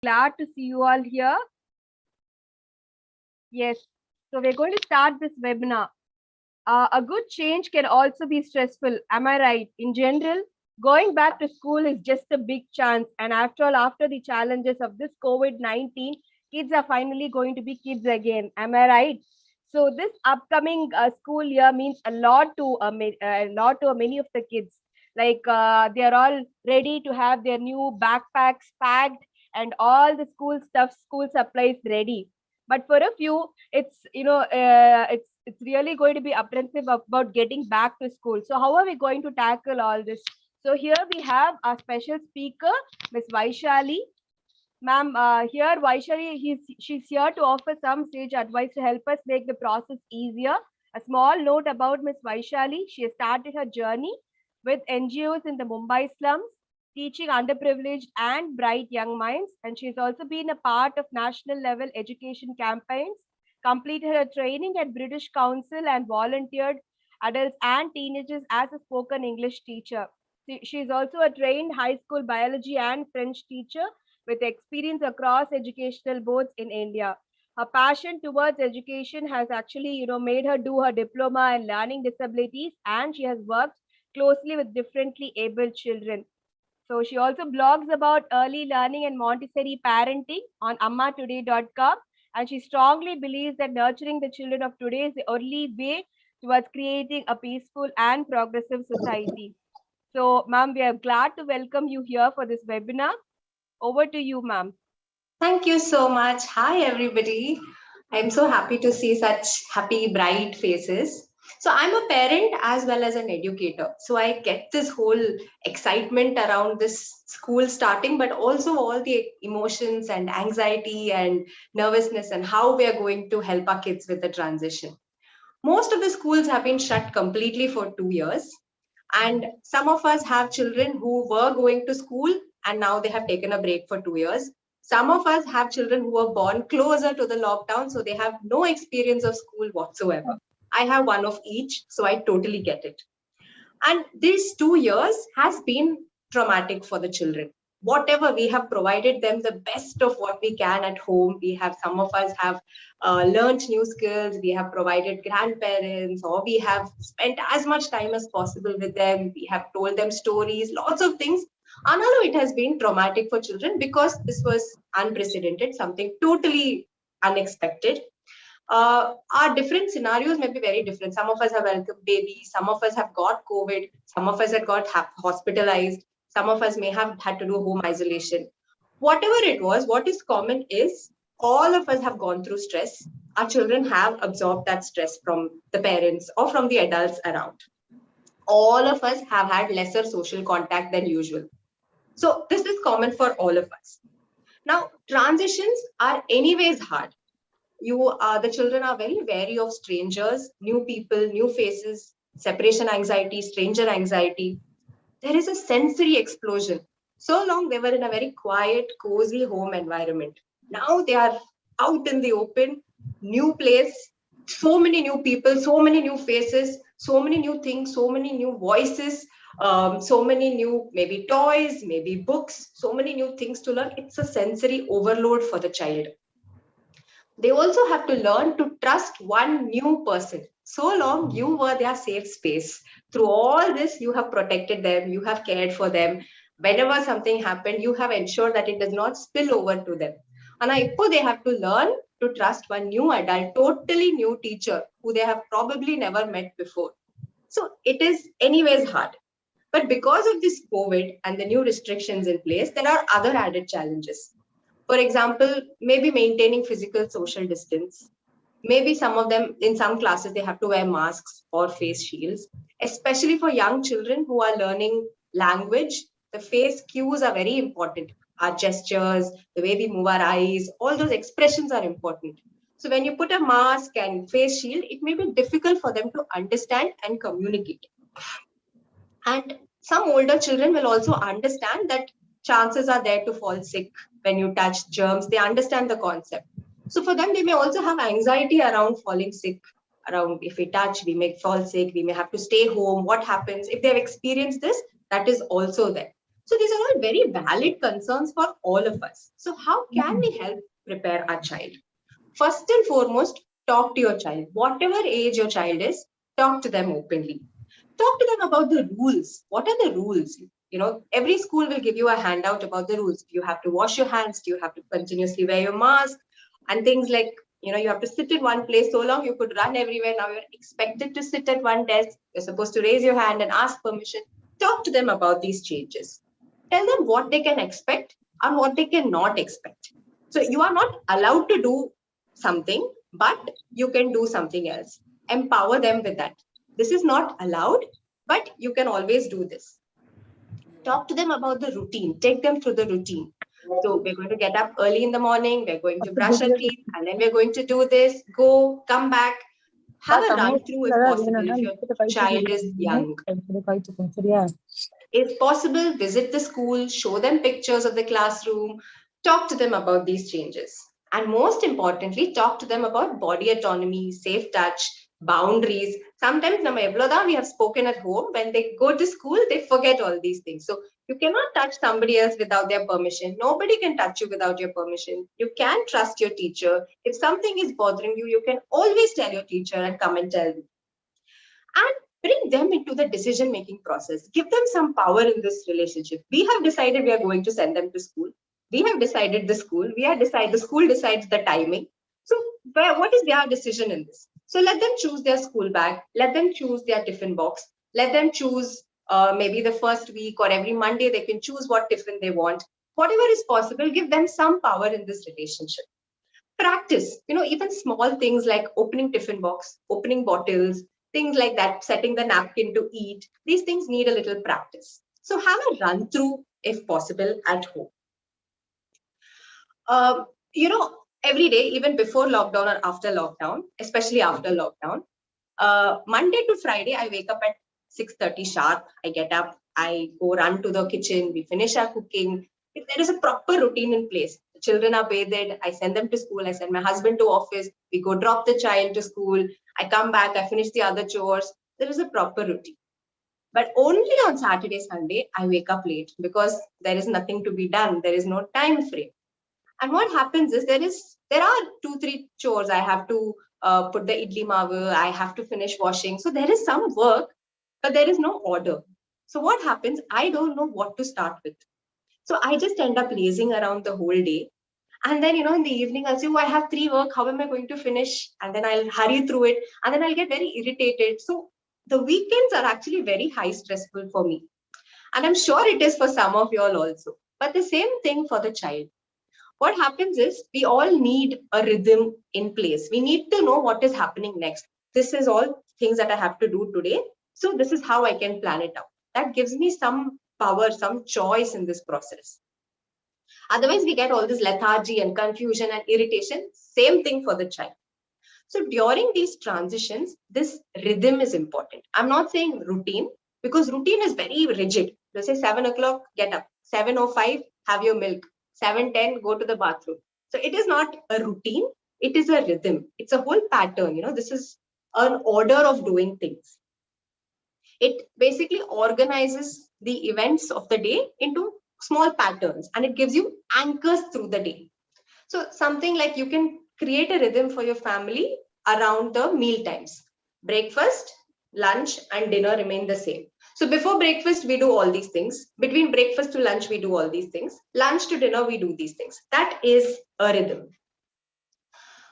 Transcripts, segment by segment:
glad to see you all here. Yes, so we're going to start this webinar. A good change can also be stressful. Am I right? In general, going back to school is just a big chance. And after all, after the challenges of this COVID-19, kids are finally going to be kids again. Am I right? So this upcoming school year means a lot to many of the kids. Like they are all ready to have their new backpacks packed and all the school stuff, school supplies ready. But for a few, it's really going to be apprehensive about getting back to school. So how are we going to tackle all this? So here we have our special speaker, Miss Vaishali. Ma'am, here Vaishali, she's here to offer some sage advice to help us make the process easier. A small note about Miss Vaishali. She has started her journey with NGOs in the Mumbai slums, teaching underprivileged and bright young minds. And she's also been a part of national level education campaigns, completed her training at British Council and volunteered adults and teenagers as a spoken English teacher. She's also a trained high school biology and French teacher with experience across educational boards in India. Her passion towards education has actually, made her do her diploma in learning disabilities, and she has worked closely with differently abled children. So she also blogs about early learning and Montessori parenting on ammatoday.com. And she strongly believes that nurturing the children of today is the only way towards creating a peaceful and progressive society. So, ma'am, we are glad to welcome you here for this webinar. Over to you, ma'am. Thank you so much. Hi, everybody. I'm so happy to see such happy, bright faces. So I'm a parent as well as an educator. So I get this whole excitement around this school starting, but also all the emotions and anxiety and nervousness and how we are going to help our kids with the transition. Most of the schools have been shut completely for 2 years. And some of us have children who were going to school and now they have taken a break for 2 years. Some of us have children who were born closer to the lockdown, so they have no experience of school whatsoever. I have one of each, so I totally get it. And these 2 years has been traumatic for the children. Whatever we have provided them the best of what we can at home. We have, some of us have learned new skills. We have provided grandparents, or we have spent as much time as possible with them. We have told them stories, lots of things. And all of it has been traumatic for children because this was unprecedented, something totally unexpected. Our different scenarios may be very different. Some of us have welcomed babies, some of us have got COVID, some of us have got hospitalized, some of us may have had to do home isolation. Whatever it was, what is common is all of us have gone through stress. Our children have absorbed that stress from the parents or from the adults around. All of us have had lesser social contact than usual. So this is common for all of us. Now, transitions are anyways hard. The children are very wary of strangers, new people, new faces, separation anxiety, stranger anxiety. There is a sensory explosion. So long they were in a very quiet, cozy home environment. Now they are out in the open, new place, so many new people, so many new faces, so many new things, so many new voices, so many new maybe toys, maybe books, so many new things to learn. It's a sensory overload for the child. They also have to learn to trust one new person. So long you were their safe space. Through all this, you have protected them, you have cared for them. Whenever something happened, you have ensured that it does not spill over to them. And now they have to learn to trust one new adult, totally new teacher who they have probably never met before. So it is anyways hard. But because of this COVID and the new restrictions in place, there are other added challenges. For example, maybe maintaining physical social distance. Maybe some of them, in some classes, they have to wear masks or face shields, especially for young children who are learning language. The face cues are very important. Our gestures, the way we move our eyes, all those expressions are important. So when you put a mask and face shield, it may be difficult for them to understand and communicate. And some older children will also understand that chances are there to fall sick when you touch germs. They understand the concept. So for them, they may also have anxiety around falling sick, around if we touch, we may fall sick, we may have to stay home. What happens if they've experienced this? That is also there. So these are all very valid concerns for all of us. So how can we help prepare our child? First and foremost, talk to your child. Whatever age your child is, talk to them openly. Talk to them about the rules. What are the rules? Every school will give you a handout about the rules. You have to wash your hands. You have to continuously wear your mask and things like, you have to sit in one place so long. You could run everywhere. Now you're expected to sit at one desk. You're supposed to raise your hand and ask permission. Talk to them about these changes. Tell them what they can expect and what they cannot expect. So you are not allowed to do something, but you can do something else. Empower them with that. This is not allowed, but you can always do this. Talk to them about the routine. Take them through the routine. So we're going to get up early in the morning. We're going to brush our teeth, and then we're going to do this. Go, come back. Have a run through if possible. If your child is young, if possible, visit the school, show them pictures of the classroom, talk to them about these changes. And most importantly, talk to them about body autonomy, safe touch, boundaries. Sometimes we have spoken at home. When they go to school, they forget all these things. So you cannot touch somebody else without their permission. Nobody can touch you without your permission. You can trust your teacher. If something is bothering you, you can always tell your teacher and come and tell me. And bring them into the decision making process. Give them some power in this relationship. We have decided we are going to send them to school. We have decided the school. The school decides the timing. So what is their decision in this? So let them choose their school bag. Let them choose their tiffin box. Let them choose maybe the first week or every Monday they can choose what tiffin they want. Whatever is possible, give them some power in this relationship. Practice, even small things like opening tiffin box, opening bottles, things like that, setting the napkin to eat. These things need a little practice. So have a run through if possible at home. Every day, even before lockdown or after lockdown, especially after lockdown, Monday to Friday, I wake up at 6:30 sharp. I get up, I go run to the kitchen, we finish our cooking. If there is a proper routine in place, the children are bathed, I send them to school, I send my husband to office, we go drop the child to school, I come back, I finish the other chores. There is a proper routine. But only on Saturday, Sunday, I wake up late because there is nothing to be done. There is no time frame. And what happens is there are 2-3 chores. I have to put the idli mavu. I have to finish washing. So there is some work, but there is no order. So what happens? I don't know what to start with. So I just end up lazing around the whole day. And then, in the evening, I'll say, oh, I have 3 work. How am I going to finish? And then I'll hurry through it. And then I'll get very irritated. So the weekends are actually very high stressful for me. And I'm sure it is for some of you all also. But the same thing for the child. What happens is we all need a rhythm in place. We need to know what is happening next. This is all things that I have to do today. So this is how I can plan it out. That gives me some power, some choice in this process. Otherwise, we get all this lethargy and confusion and irritation. Same thing for the child. So during these transitions, this rhythm is important. I'm not saying routine because routine is very rigid. Let's say 7 o'clock, get up. 7:05, have your milk. 7:10, go to the bathroom. So it is not a routine. It is a rhythm. It's a whole pattern. This is an order of doing things. It basically organizes the events of the day into small patterns and it gives you anchors through the day. So something like you can create a rhythm for your family around the meal times. Breakfast, lunch, and dinner remain the same. So before breakfast, we do all these things. Between breakfast to lunch, we do all these things. Lunch to dinner, we do these things. That is a rhythm.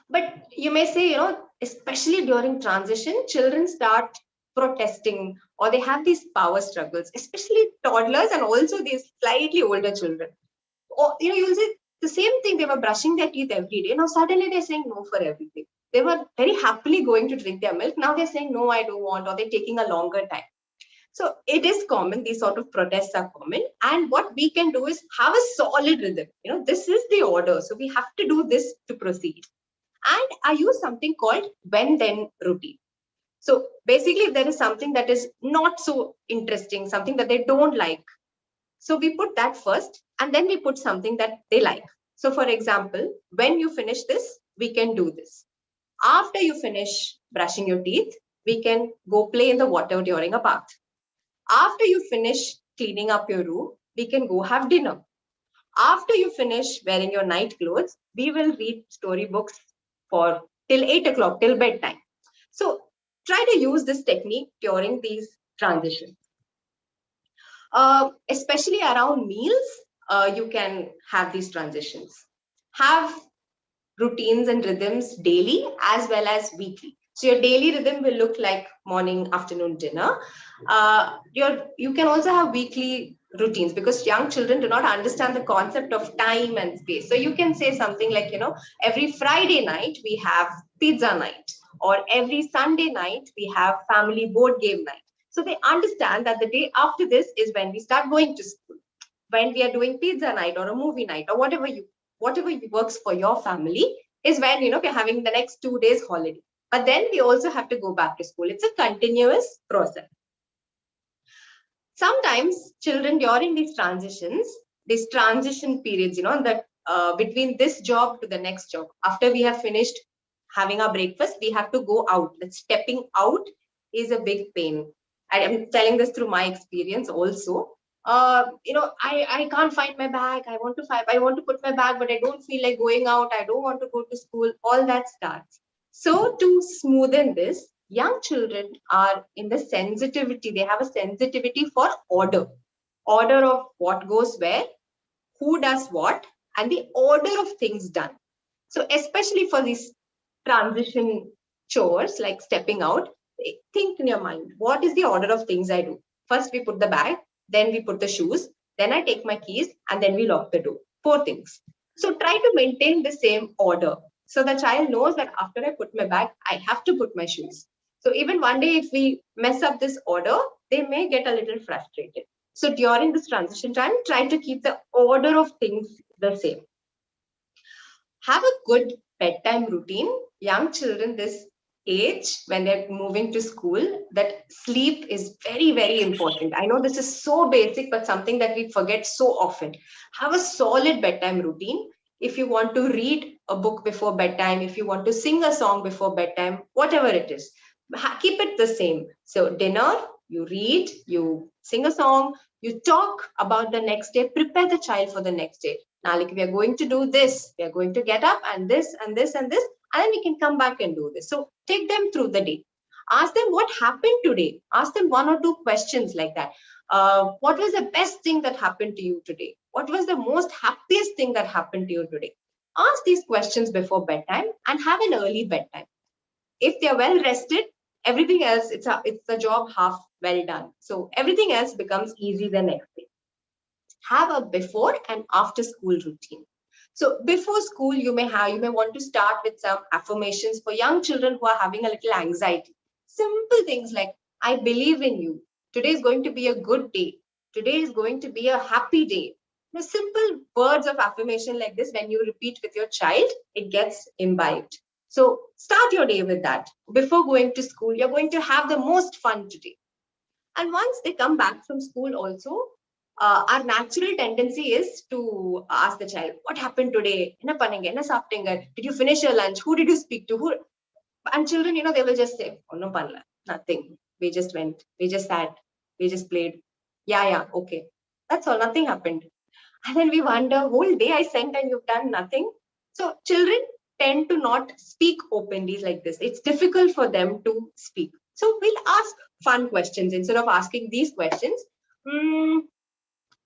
But you may say, especially during transition, children start protesting or they have these power struggles, especially toddlers and also these slightly older children. Or, you'll say the same thing. They were brushing their teeth every day. Now, suddenly they're saying no for everything. They were very happily going to drink their milk. Now they're saying, no, I don't want, or they're taking a longer time. So it is common. These sort of protests are common. And what we can do is have a solid rhythm. This is the order. So we have to do this to proceed. And I use something called when then routine. So basically, if there is something that is not so interesting, something that they don't like, so we put that first and then we put something that they like. So for example, when you finish this, we can do this. After you finish brushing your teeth, we can go play in the water during a bath. After you finish cleaning up your room, we can go have dinner. After you finish wearing your night clothes, we will read storybooks for till 8 o'clock, till bedtime. So try to use this technique during these transitions. Especially around meals, you can have these transitions. Have routines and rhythms daily as well as weekly. So your daily rhythm will look like morning, afternoon, dinner. You can also have weekly routines because young children do not understand the concept of time and space. So you can say something like, every Friday night we have pizza night, or every Sunday night we have family board game night. So they understand that the day after this is when we start going to school, when we are doing pizza night or a movie night or whatever works for your family is when we're having the next 2 days holiday. But then we also have to go back to school. It's a continuous process. Sometimes children during these transition periods, that between this job to the next job, after we have finished having our breakfast, we have to go out. That stepping out is a big pain. I am telling this through my experience also. I can't find my bag. I want to put my bag, but I don't feel like going out. I don't want to go to school. All that starts. So to smoothen this, young children are in the sensitivity. They have a sensitivity for order of what goes where, who does what, and the order of things done. So especially for these transition chores like stepping out, think in your mind, what is the order of things I do? First we put the bag, then we put the shoes, then I take my keys, and then we lock the door. 4 things. So try to maintain the same order. So the child knows that after I put my bag, I have to put my shoes. So even one day, if we mess up this order, they may get a little frustrated. So during this transition time, try to keep the order of things the same. Have a good bedtime routine. Young children this age, when they're moving to school, that sleep is very, very important. I know this is so basic, but something that we forget so often. Have a solid bedtime routine. If you want to read a book before bedtime, if you want to sing a song before bedtime, whatever it is, keep it the same. So dinner, you read, you sing a song, you talk about the next day, prepare the child for the next day. Now, like, we are going to do this, we are going to get up and this and this and this, and then we can come back and do this. So take them through the day. Ask them what happened today. Ask them 1 or 2 questions like that. What was the best thing that happened to you today? What was the most happiest thing that happened to you today? Ask these questions before bedtime and have an early bedtime. If they're well rested, everything else, it's a job half well done. So everything else becomes easy the next day. Have a before and after school routine. So before school, you may want to start with some affirmations for young children who are having a little anxiety. Simple things like, I believe in you. Today is going to be a good day. Today is going to be a happy day. The simple words of affirmation like this, when you repeat with your child, it gets imbibed. So start your day with that. Before going to school, you're going to have the most fun today. And once they come back from school also, our natural tendency is to ask the child, what happened today? Enna panninga? Enna saaptinga? Did you finish your lunch? Who did you speak to? Who? And children, they will just say, oh, no panla, nothing. We just went, we just sat, we just played. Yeah, okay. That's all, nothing happened. And then we wonder, whole day I sent and you've done nothing. So children tend to not speak openly like this. It's difficult for them to speak. So we'll ask fun questions instead of asking these questions.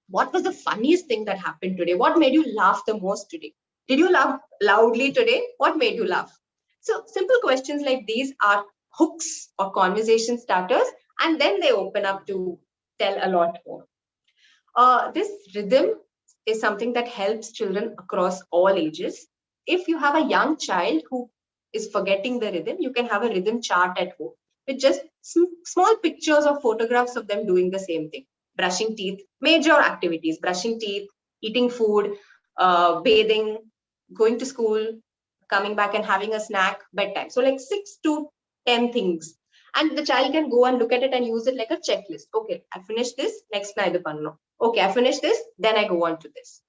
What was the funniest thing that happened today? What made you laugh the most today? Did you laugh loudly today? What made you laugh? So simple questions like these are hooks or conversation starters, and then they open up to tell a lot more. This rhythm is something that helps children across all ages. If you have a young child who is forgetting the rhythm, you can have a rhythm chart at home with just small pictures or photographs of them doing the same thing. Brushing teeth, major activities, brushing teeth, eating food, bathing, going to school, coming back and having a snack, bedtime. So like 6 to 10 things. And the child can go and look at it and use it like a checklist. Okay, I finished this, next na idu panno. Okay, I finished this, then I go on to this.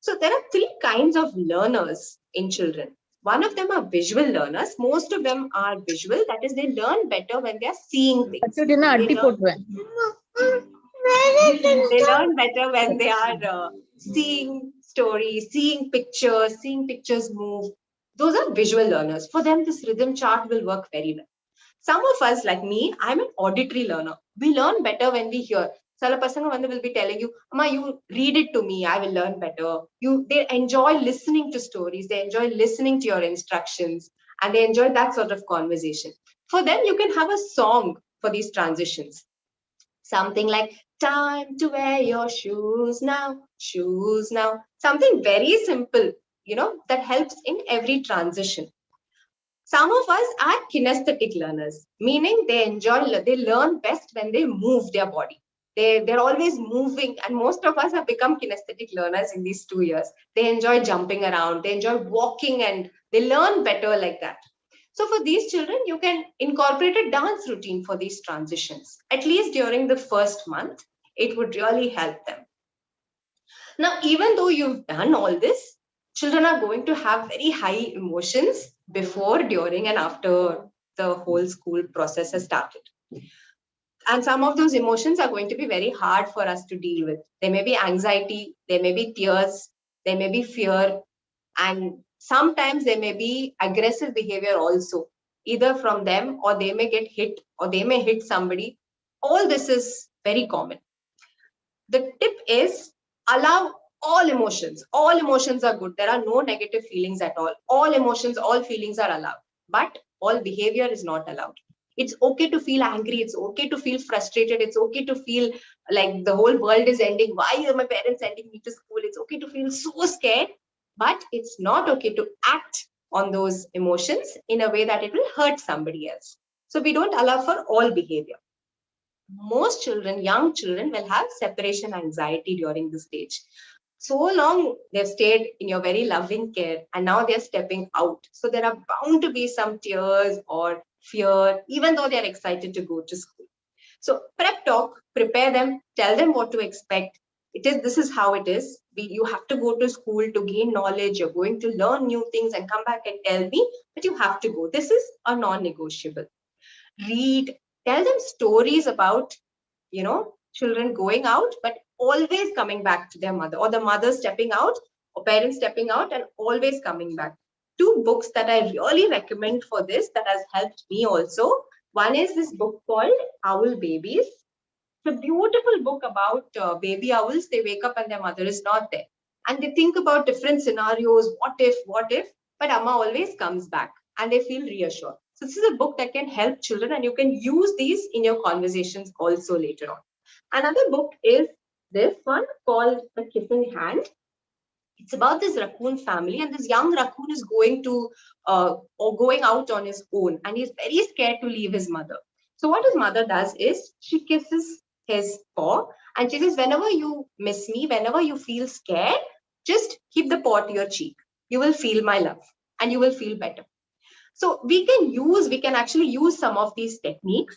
So there are 3 kinds of learners in children. One of them are visual learners. Most of them are visual. That is, they learn better when they are seeing things. They learn. They learn better when they are seeing stories, seeing pictures move. Those are visual learners. For them, this rhythm chart will work very well. Some of us, like me, I'm an auditory learner. We learn better when we hear. Sala pasanga vandu will be telling you, Amma, you read it to me, I will learn better. They enjoy listening to stories, they enjoy listening to your instructions, and they enjoy that sort of conversation. For them, you can have a song for these transitions. Something like, time to wear your shoes now. Something very simple, that helps in every transition. Some of us are kinesthetic learners, meaning they learn best when they move their body. They're always moving, and most of us have become kinesthetic learners in these 2 years. They enjoy jumping around, they enjoy walking, and they learn better like that. So for these children, you can incorporate a dance routine for these transitions, at least during the first month. It would really help them. Now, even though you've done all this, children are going to have very high emotions before, during, and after the whole school process has started. And some of those emotions are going to be very hard for us to deal with. There may be anxiety, there may be tears, there may be fear, and sometimes there may be aggressive behavior also, either from them, or they may get hit, or they may hit somebody. All this is very common. The tip is, allow all emotions. All emotions are good. There are no negative feelings at all. All emotions, all feelings are allowed, but all behavior is not allowed. It's okay to feel angry. It's okay to feel frustrated. It's okay to feel like the whole world is ending. Why are my parents sending me to school? It's okay to feel so scared, but it's not okay to act on those emotions in a way that it will hurt somebody else. So we don't allow for all behavior. Most children, young children, will have separation anxiety during this stage. So long they've stayed in your very loving care, and now they're stepping out. So there are bound to be some tears or fear, even though they're excited to go to school. So prep talk, prepare them, tell them what to expect. This is how it is. You have to go to school to gain knowledge. You're going to learn new things and come back and tell me, but you have to go. This is a non-negotiable. Read, tell them stories about, children going out, but always coming back to their mother, or the mother stepping out, or parents stepping out and always coming back. Two books that I really recommend for this, that has helped me also. One is this book called Owl Babies. It's a beautiful book about baby owls. They wake up and their mother is not there, and they think about different scenarios. What if, but Amma always comes back, and they feel reassured. So this is a book that can help children, and you can use these in your conversations also later on. Another book is this one called The Kitten Hand. It's about this raccoon family, and this young raccoon is going out on his own, and he's very scared to leave his mother. So what his mother does is she kisses his paw, and she says, whenever you miss me, whenever you feel scared, just keep the paw to your cheek. You will feel my love, and you will feel better. So we can actually use some of these techniques.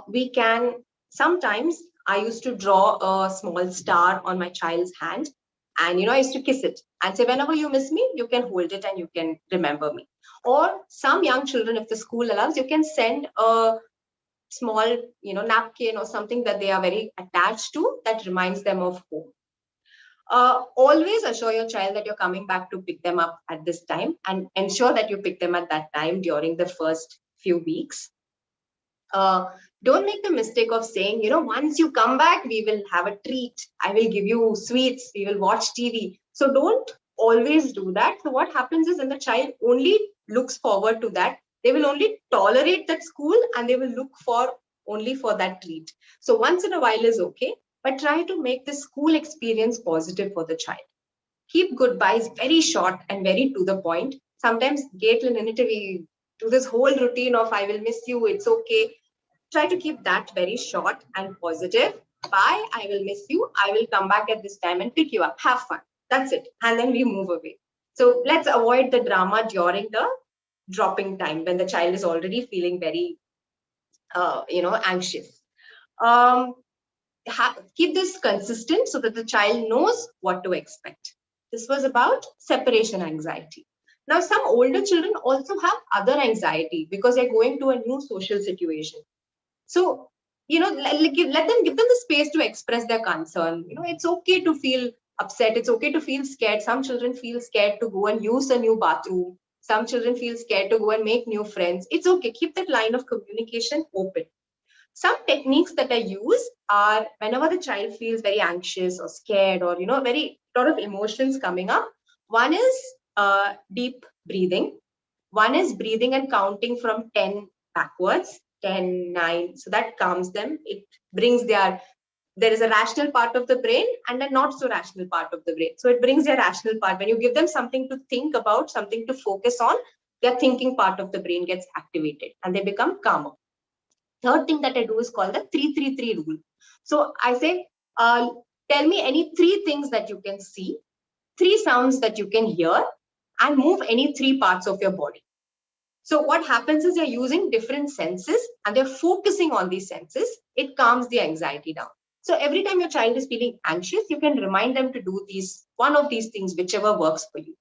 We can sometimes, I used to draw a small star on my child's hand, and I used to kiss it and say, whenever you miss me, you can hold it and you can remember me. Or some young children, if the school allows, you can send a small napkin or something that they are very attached to, that reminds them of home. Always assure your child that you're coming back to pick them up at this time, and ensure that you pick them at that time during the first few weeks. Don't make the mistake of saying, once you come back, we will have a treat. I will give you sweets. We will watch TV. So don't always do that. So what happens is, when the child only looks forward to that, they will only tolerate that school, and they will look only for that treat. So once in a while is okay, but try to make the school experience positive for the child. Keep goodbyes very short and very to the point. Sometimes we do this whole routine of, I will miss you, it's okay. Try to keep that very short and positive. Bye, I will miss you. I will come back at this time and pick you up. Have fun. That's it. And then we move away. So let's avoid the drama during the dropping time, when the child is already feeling very, anxious. Um, Keep this consistent so that the child knows what to expect. This was about separation anxiety. Now, some older children also have other anxiety because they're going to a new social situation. So Let them give them the space to express their concern. It's okay to feel upset. It's okay to feel scared. Some children feel scared to go and use a new bathroom. Some children feel scared to go and make new friends. It's okay. Keep that line of communication open. Some techniques that I use are whenever the child feels very anxious or scared or, very lot of emotions coming up. One is deep breathing. One is breathing and counting from 10 backwards, 10, 9. So that calms them. It brings there is a rational part of the brain and a not so rational part of the brain. So it brings their rational part. When you give them something to think about, something to focus on, their thinking part of the brain gets activated and they become calmer. Third thing that I do is called the 333 rule. So I say, tell me any three things that you can see, three sounds that you can hear, and move any three parts of your body. So what happens is you're using different senses and they're focusing on these senses. It calms the anxiety down. So every time your child is feeling anxious, you can remind them to do one of these things, whichever works for you.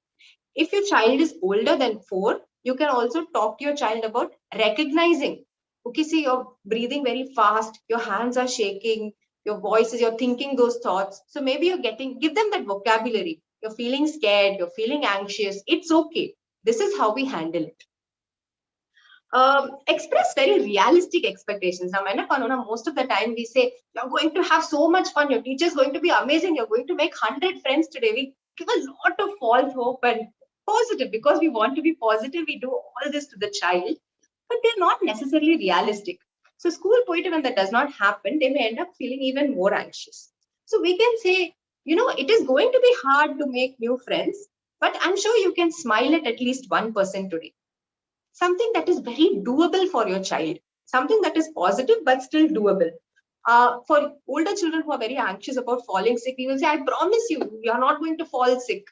If your child is older than 4, you can also talk to your child about recognizing. Okay, see, you're breathing very fast, your hands are shaking, your voice is, you're thinking those thoughts. So maybe give them that vocabulary. You're feeling scared, you're feeling anxious. It's okay. This is how we handle it. Express very realistic expectations. Now, most of the time we say, you're going to have so much fun, your teacher's going to be amazing, you're going to make 100 friends today. We give a lot of false hope and positive because we want to be positive. We do all this to the child, but they're not necessarily realistic. So, school poetry, when that does not happen, they may end up feeling even more anxious. So, we can say, it is going to be hard to make new friends, but I'm sure you can smile at least 1% today. Something that is very doable for your child, something that is positive but still doable. For older children who are very anxious about falling sick, we will say, I promise you, you're not going to fall sick.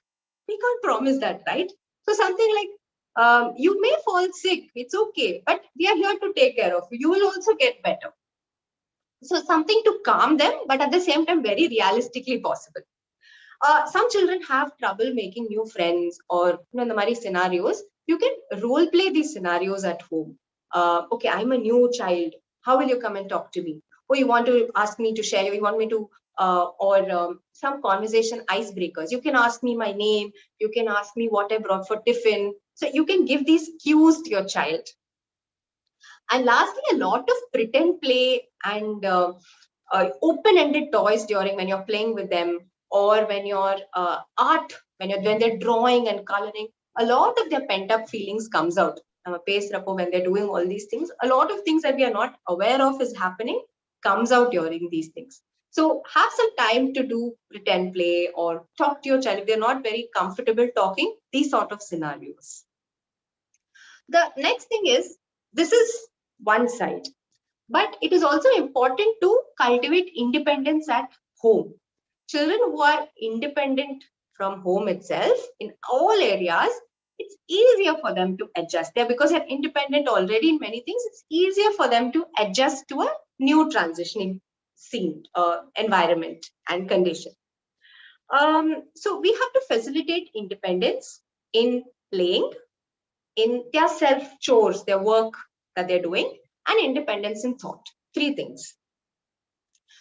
We can't promise that, right? So something like, you may fall sick, it's okay, but we are here to take care of you. You will also get better. So something to calm them, but at the same time, very realistically possible. Some children have trouble making new friends or in the Mari scenarios. You can role play these scenarios at home. Okay, I'm a new child. How will you come and talk to me? Oh, you want to ask me to share? You want me to, some conversation icebreakers. You can ask me my name. You can ask me what I brought for tiffin. So you can give these cues to your child. And lastly, a lot of pretend play and open-ended toys during when you're playing with them, or when you're when they're drawing and coloring. A lot of their pent-up feelings comes out. When they're doing all these things, a lot of things that we are not aware of is happening comes out during these things. So have some time to do pretend play or talk to your child if they're not very comfortable talking these sort of scenarios. The next thing is, this is one side, but it is also important to cultivate independence at home. Children who are independent from home itself in all areas, it's easier for them to adjust there because they're independent already in many things. It's easier for them to adjust to a new transitioning scene, environment, and condition. So we have to facilitate independence in playing, in their self chores, their work that they're doing, and independence in thought. Three things.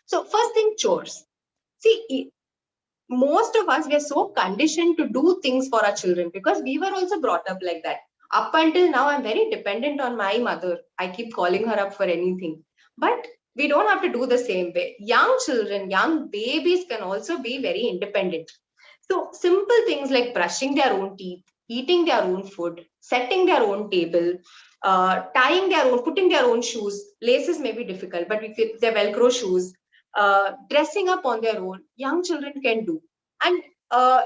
So first thing, chores. See, most of us, we are so conditioned to do things for our children because we were also brought up like that. Up until now, I'm very dependent on my mother. I keep calling her up for anything. But we don't have to do the same way. Young children, young babies can also be very independent. So simple things like brushing their own teeth, eating their own food, setting their own table, tying their own, putting their own shoes. Laces may be difficult, but if they're Velcro shoes, dressing up on their own, young children can do. And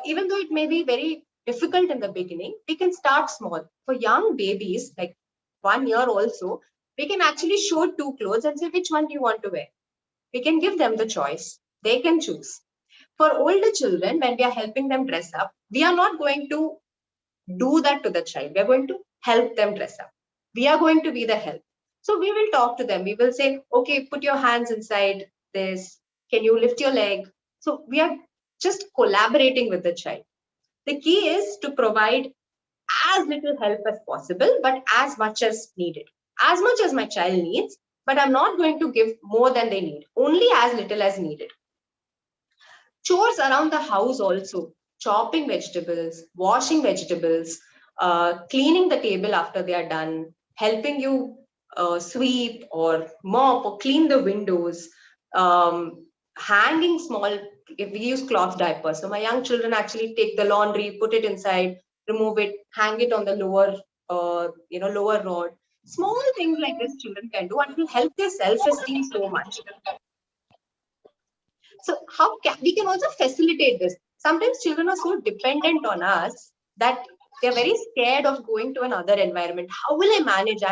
even though it may be very difficult in the beginning, we can start small. For young babies, like 1 year also, we can actually show two clothes and say, which one do you want to wear? We can give them the choice. They can choose. For older children, when we are helping them dress up, we are not going to do that to the child. We are going to help them dress up. We are going to be the help. So we will talk to them. We will say, okay, put your hands inside this. Can you lift your leg? So we are just collaborating with the child. The key is to provide as little help as possible, but as much as needed. As much as my child needs, but I'm not going to give more than they need, only as little as needed. Chores around the house also, chopping vegetables, washing vegetables, cleaning the table after they are done, helping you sweep or mop or clean the windows, hanging small, if we use cloth diapers. So my young children actually take the laundry, put it inside, remove it, hang it on the lower, lower rod. Small things like this children can do and will help their self-esteem so much. So how can we can also facilitate this? Sometimes children are so dependent on us that they're very scared of going to another environment. How will I manage?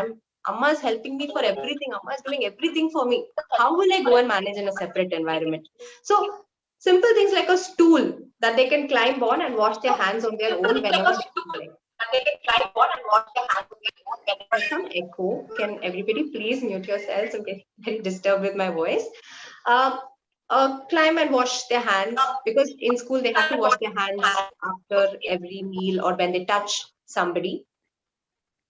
Amma is helping me for everything. Amma is doing everything for me. How will I go and manage in a separate environment? So simple things like a stool that they can climb on and wash their hands on their own whenever they feel like. There's some echo. Can everybody please mute yourselves? I'm getting very disturbed with my voice. Um, climb and wash their hands, because in school they have to wash their hands after every meal or when they touch somebody.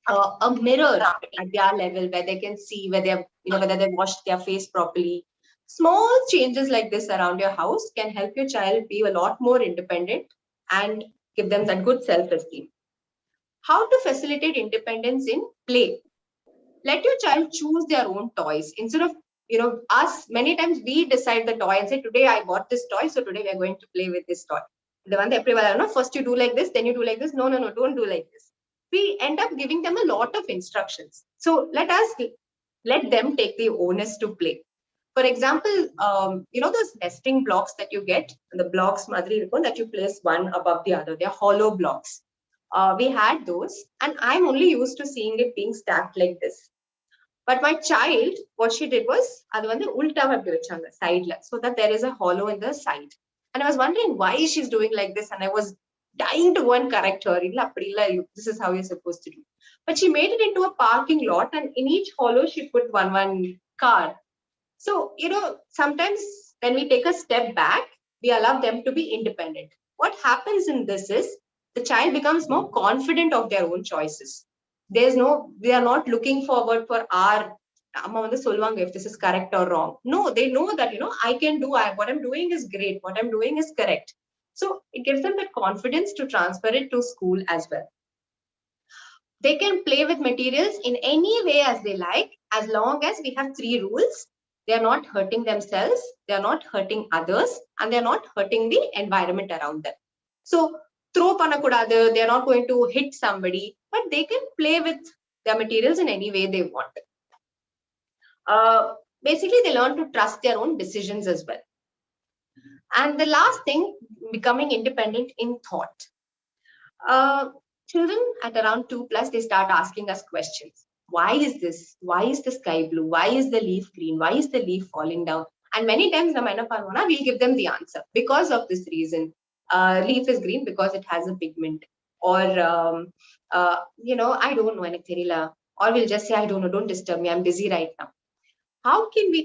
A mirror at their level where they can see whether they've washed their face properly. Small changes like this around your house can help your child be a lot more independent and give them that good self-esteem. How to facilitate independence in play? Let your child choose their own toys instead of us. Many times we decide the toy and say, today I bought this toy, so today we are going to play with this toy. The one that no, first you do like this, then you do like this. No, don't do like this. We end up giving them a lot of instructions. So let them take the onus to play. For example, those nesting blocks that you get, the blocks that you place one above the other, they're hollow blocks. We had those, and I'm only used to seeing it being stacked like this. But my child, what she did was, அது வந்து உல்டாவா அப்படி வச்சாங்க sideல, so that there is a hollow in the side. And I was wondering why she's doing like this, and I was dying to go and correct her. இல்ல அப்படி இல்ல, this is how you're supposed to do. But she made it into a parking lot, and in each hollow she put one car. So, sometimes when we take a step back, we allow them to be independent. What happens in this is the child becomes more confident of their own choices. We are not looking forward for our if this is correct or wrong. No, they know that I can do, what I'm doing is great, what I'm doing is correct. So it gives them that confidence to transfer it to school as well. They can play with materials in any way as they like, as long as we have 3 rules. They are not hurting themselves, they are not hurting others, and they are not hurting the environment around them. So throw panakudadu, they are not going to hit somebody, but they can play with their materials in any way they want. Basically, they learn to trust their own decisions as well. And the last thing, becoming independent in thought. Children at around 2+, they start asking us questions. Why is this? Why is the sky blue? Why is the leaf green? Why is the leaf falling down? And many times, we'll give them the answer. Because of this reason, leaf is green because it has a pigment. Or, I don't know anything. Or we'll just say, I don't know, don't disturb me, I'm busy right now. How can we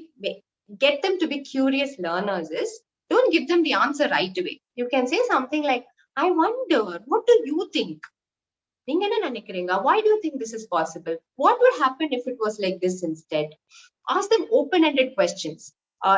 get them to be curious learners is, don't give them the answer right away. You can say something like, I wonder, what do you think? Why do you think this is possible? What would happen if it was like this instead? Ask them open-ended questions.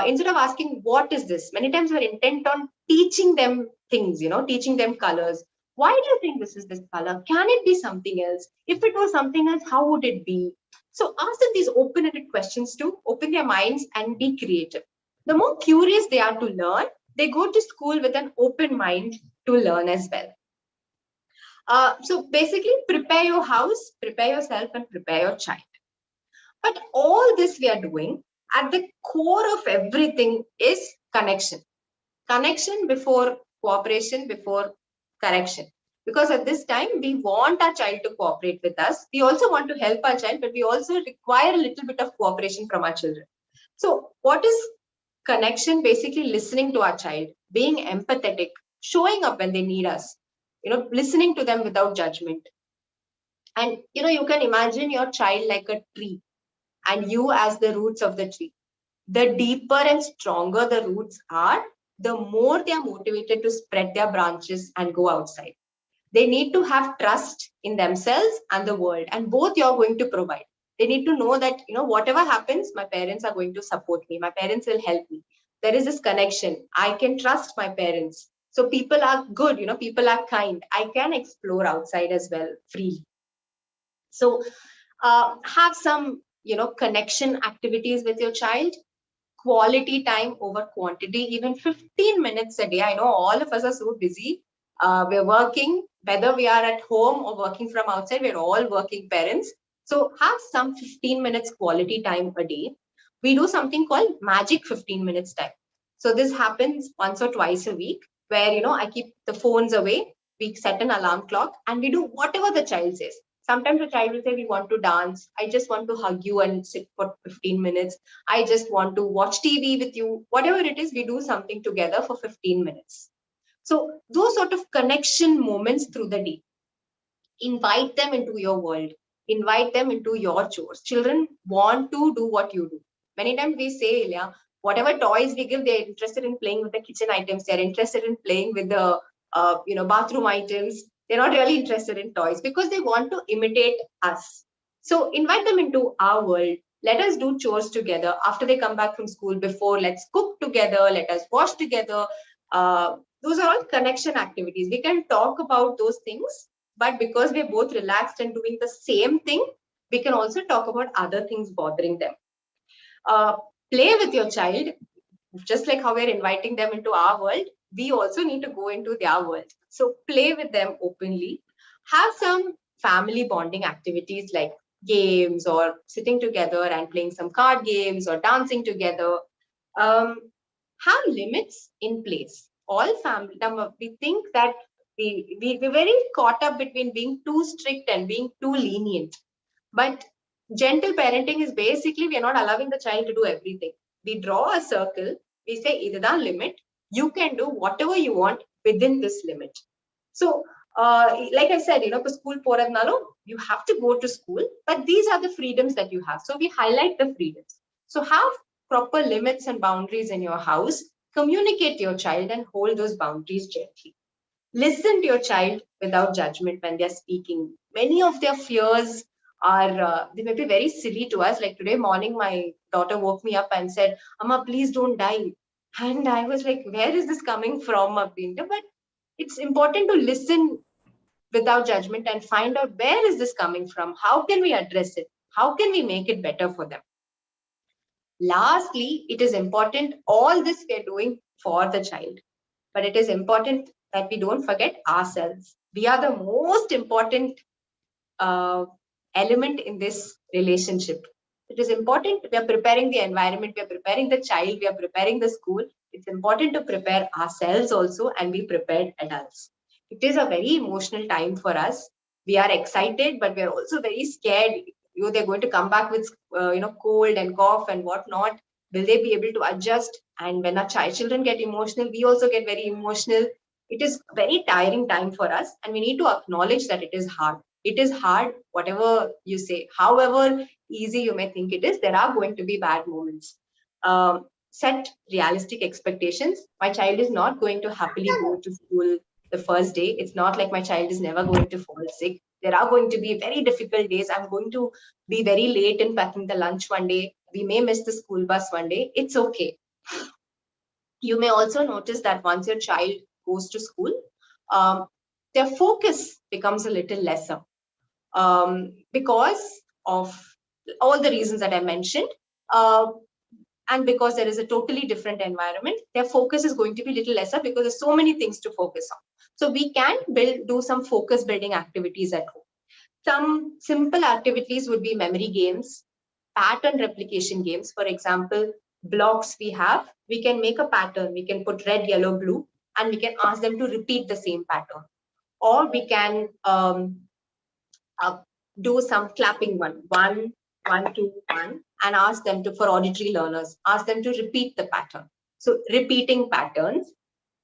Instead of asking, what is this? Many times we're intent on teaching them things, teaching them colors. Why do you think this is this color? Can it be something else? If it was something else, how would it be? So ask them these open-ended questions to open their minds and be creative. The more curious they are to learn, they go to school with an open mind to learn as well. So basically, prepare your house, prepare yourself, and prepare your child. But all this we are doing, at the core of everything is connection. Connection before cooperation, before correction. Because at this time, we want our child to cooperate with us. We also want to help our child, but we also require a little bit of cooperation from our children. So what is connection? Basically, listening to our child, being empathetic, showing up when they need us, listening to them without judgment. And, you can imagine your child like a tree and you as the roots of the tree. The deeper and stronger the roots are, the more they are motivated to spread their branches and go outside. They need to have trust in themselves and the world, and both you're going to provide. They need to know that, whatever happens, my parents are going to support me. My parents will help me. There is this connection. I can trust my parents. So people are good, people are kind. I can explore outside as well freely. So have some, connection activities with your child, quality time over quantity, even 15 minutes a day. I know all of us are so busy. We're working, whether we are at home or working from outside, we're all working parents. So have some 15 minutes quality time a day. We do something called magic 15 minutes time. So this happens once or twice a week where, I keep the phones away. We set an alarm clock and we do whatever the child says. Sometimes the child will say, we want to dance. I just want to hug you and sit for 15 minutes. I just want to watch TV with you. Whatever it is, we do something together for 15 minutes. So those sort of connection moments through the day, invite them into your world, invite them into your chores. Children want to do what you do. Many times we say, yeah, whatever toys we give, they're interested in playing with the kitchen items. They're interested in playing with the bathroom items. They're not really interested in toys because they want to imitate us. So invite them into our world. Let us do chores together after they come back from school. Before, let's cook together. Let us wash together. Those are all connection activities. We can talk about those things, but because we're both relaxed and doing the same thing, we can also talk about other things bothering them. Uh, Play with your child, just like how we're inviting them into our world. We also need to go into their world. So play with them openly. Have some family bonding activities like games or sitting together and playing some card games or dancing together. Have limits in place. All family, we think that we're very caught up between being too strict and being too lenient. But gentle parenting is basically we are not allowing the child to do everything. We draw a circle. We say, "Idan limit. You can do whatever you want within this limit." So, like I said, for school poradnalo, you have to go to school, but these are the freedoms that you have. So we highlight the freedoms. So have proper limits and boundaries in your house. Communicate to your child and hold those boundaries gently. Listen to your child without judgment when they're speaking. Many of their fears are, they may be very silly to us. Like today morning, my daughter woke me up and said, "Amma, please don't die." And I was like, where is this coming from, Abhinta? But it's important to listen without judgment and find out where is this coming from? How can we address it? How can we make it better for them? Lastly, it is important, all this we're doing for the child, but it is important that we don't forget ourselves. We are the most important uh, element in this relationship. It is important. We are preparing the environment, we are preparing the child, we are preparing the school. It's important to prepare ourselves also and be prepared adults. It is a very emotional time for us. We are excited, but we are also very scared. They're going to come back with cold and cough and whatnot. Will they be able to adjust? And when our children get emotional, we also get very emotional. It is a very tiring time for us, and we need to acknowledge that it is hard. It is hard, whatever you say. However easy you may think it is, there are going to be bad moments. Set realistic expectations. My child is not going to happily go to school the first day. It's not like my child is never going to fall sick. There are going to be very difficult days. I'm going to be very late in packing the lunch one day. We may miss the school bus one day. It's okay. You may also notice that once your child goes to school, um, their focus becomes a little lesser, because of all the reasons that I mentioned. And because there is a totally different environment, their focus is going to be a little lesser because there's so many things to focus on. So we can do some focus building activities at home. Some simple activities would be memory games, pattern replication games. For example, blocks we have, we can make a pattern. We can put red, yellow, blue, and we can ask them to repeat the same pattern. Or we can uh, do some clapping one, 1, 2, 1, and ask them to, for auditory learners, ask them to repeat the pattern. So repeating patterns,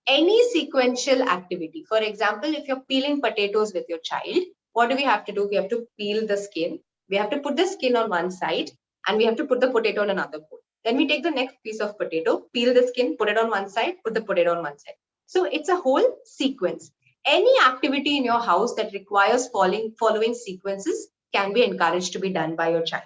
any sequential activity. For example, if you're peeling potatoes with your child, what do we have to do? We have to peel the skin. We have to put the skin on one side and we have to put the potato on another bowl. Then we take the next piece of potato, peel the skin, put it on one side, put the potato on one side. So it's a whole sequence. Any activity in your house that requires following sequences can be encouraged to be done by your child.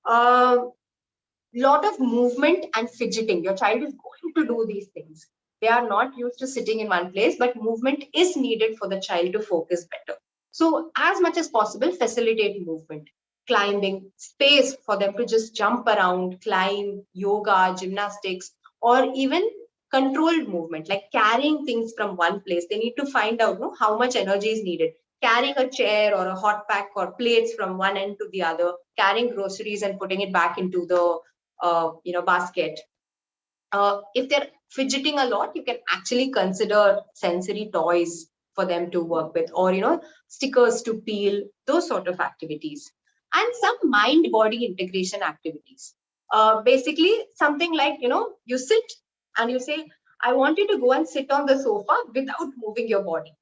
Lot of movement and fidgeting. Your child is going to do these things. They are not used to sitting in one place, but movement is needed for the child to focus better. So, as much as possible, facilitate movement, climbing, space for them to just jump around, climb, yoga, gymnastics, or even controlled movement, like carrying things from one place. They need to find out, how much energy is needed. Carrying a chair or a hot pack or plates from one end to the other, carrying groceries and putting it back into the basket. If they're fidgeting a lot, you can actually consider sensory toys for them to work with, or stickers to peel, those sort of activities. And some mind body integration activities. Basically something like, you sit and you say, I want you to go and sit on the sofa without moving your body.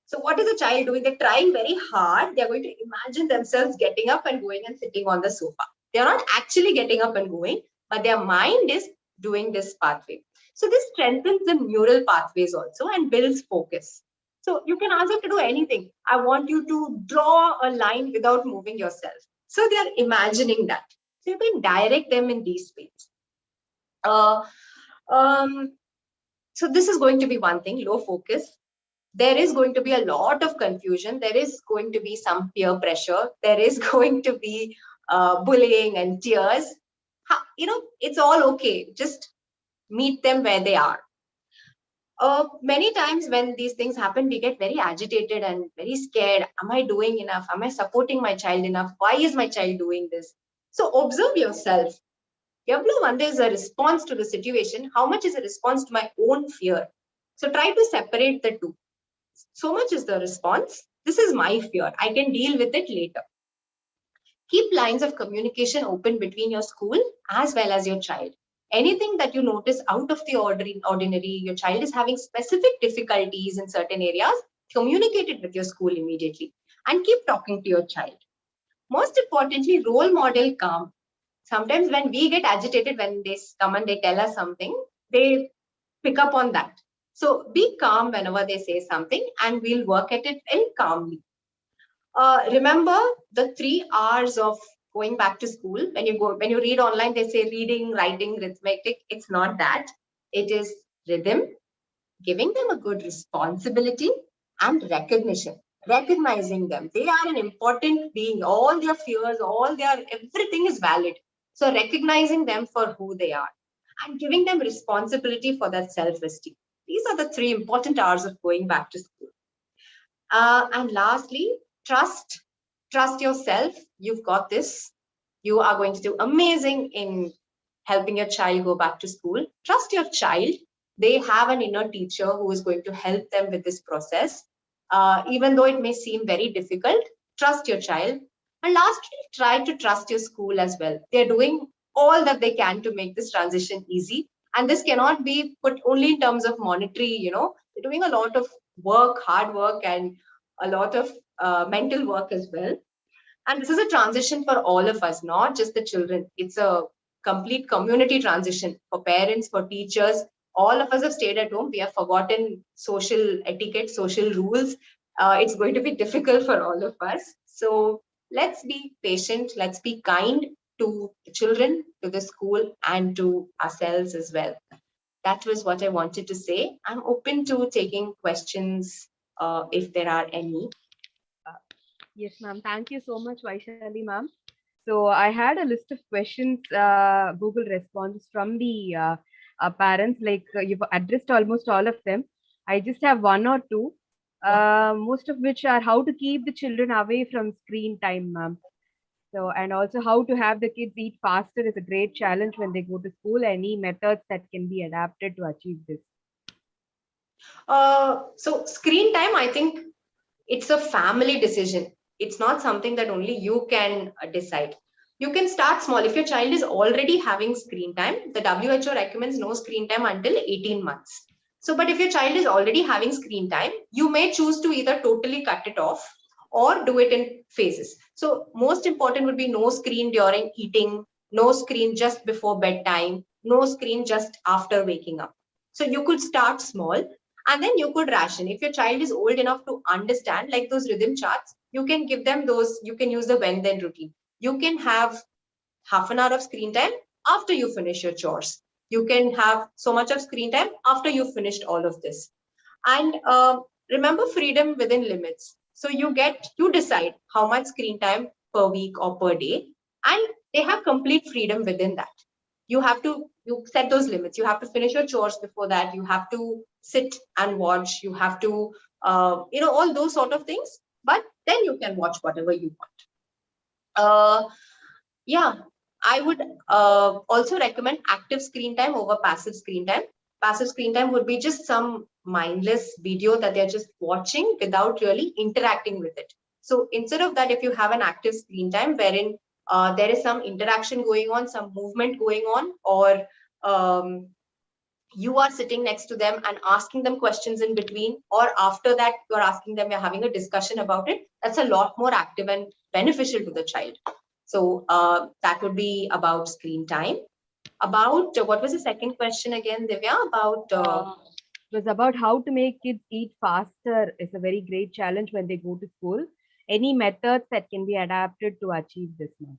So what is the child doing? They're trying very hard. They're going to imagine themselves getting up and going and sitting on the sofa. They're not actually getting up and going, but their mind is doing this pathway. So this strengthens the neural pathways also and builds focus. So you can ask them to do anything. I want you to draw a line without moving yourself. So they are imagining that. So you can direct them in these ways. Uh, um, so this is going to be one thing, low focus. There is going to be a lot of confusion. There is going to be some peer pressure. There is going to be bullying and tears. It's all okay. Just meet them where they are. Many times when these things happen, we get very agitated and very scared. Am I doing enough? Am I supporting my child enough? Why is my child doing this? So observe yourself. Yablo Vande is a response to the situation. How much is a response to my own fear? So try to separate the two. So much is the response. This is my fear. I can deal with it later. Keep lines of communication open between your school as well as your child. Anything that you notice out of the ordinary, your child is having specific difficulties in certain areas, communicate it with your school immediately and keep talking to your child. Most importantly, role model calm. Sometimes when we get agitated, when they come and they tell us something, they pick up on that. So be calm whenever they say something and we'll work at it very calmly. Remember the 3 hours of going back to school. When you read online, they say reading, writing, arithmetic. It's not that. It is rhythm, giving them a good responsibility and recognition, recognizing them. They are an important being. All their fears, everything is valid. So recognizing them for who they are and giving them responsibility for their self-esteem. These are the 3 important hours of going back to school. And lastly, trust. Trust yourself. You've got this. You are going to do amazing in helping your child go back to school. Trust your child. They have an inner teacher who is going to help them with this process. Even though it may seem very difficult, trust your child. And lastly, try to trust your school as well. They're doing all that they can to make this transition easy. And this cannot be put only in terms of monetary, they're doing a lot of work, hard work, and a lot of mental work as well. And this is a transition for all of us, not just the children. It's a complete community transition for parents, for teachers. All of us have stayed at home. We have forgotten social etiquette, social rules. It's going to be difficult for all of us. So let's be patient. Let's be kind to the children, to the school, and to ourselves as well. That was what I wanted to say. I'm open to taking questions if there are any. Yes, ma'am. Thank you so much, Vaishali, ma'am. So I had a list of questions, Google responses from the parents. Like you've addressed almost all of them. I just have one or two, Yeah. most of which are how to keep the children away from screen time, ma'am. So, and also how to have the kids eat faster is a great challenge when they go to school. Any methods that can be adapted to achieve this? So screen time, I think it's a family decision. It's not something that only you can decide. You can start small. If your child is already having screen time, the WHO recommends no screen time until 18 months. So, but if your child is already having screen time, you may choose to either totally cut it off or do it in phases. So, most important would be no screen during eating, no screen just before bedtime, no screen just after waking up. So, you could start small and then you could ration. If your child is old enough to understand, like those rhythm charts, you can give them those, you can use the when then routine. You can have half an hour of screen time after you finish your chores. You can have so much of screen time after you've finished all of this. And remember, freedom within limits. So you decide how much screen time per week or per day, and they have complete freedom within that. You set those limits. You have to finish your chores before that. You have to sit and watch. You have to, all those sort of things. But then you can watch whatever you want. Yeah, I would also recommend active screen time over passive screen time. Passive screen time would be just some mindless video that they're just watching without really interacting with it. So instead of that, if you have an active screen time wherein there is some interaction going on, some movement going on, or you are sitting next to them and asking them questions in between, or after that, you're asking them, you're having a discussion about it, that's a lot more active and beneficial to the child. So that would be about screen time. About what was the second question again, Divya? About It was about how to make kids eat faster. Is a very great challenge when they go to school. Any methods that can be adapted to achieve this now?